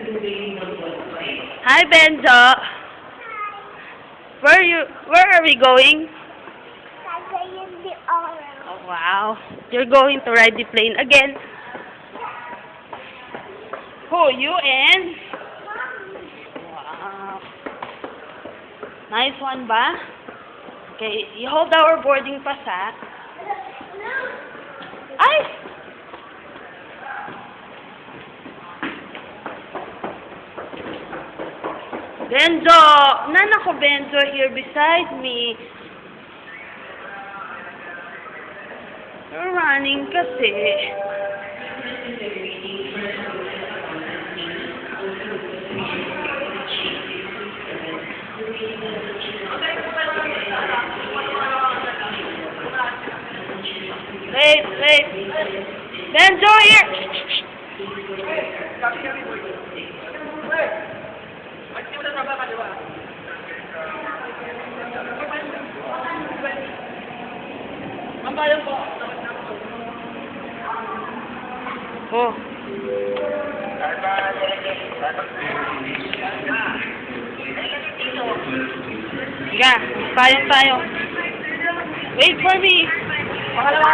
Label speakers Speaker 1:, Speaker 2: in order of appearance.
Speaker 1: Hi, Benjo. Where are we going? Oh, wow. You're going to ride the plane again. Who, you and? Wow. Nice one ba? Okay, you hold our boarding pass, ha? Ay! Benjo! Nana ko, Benjo, here beside me. You're running kasi. Wait. Benjo, here! Oh. Ga, tayo. Wait for me.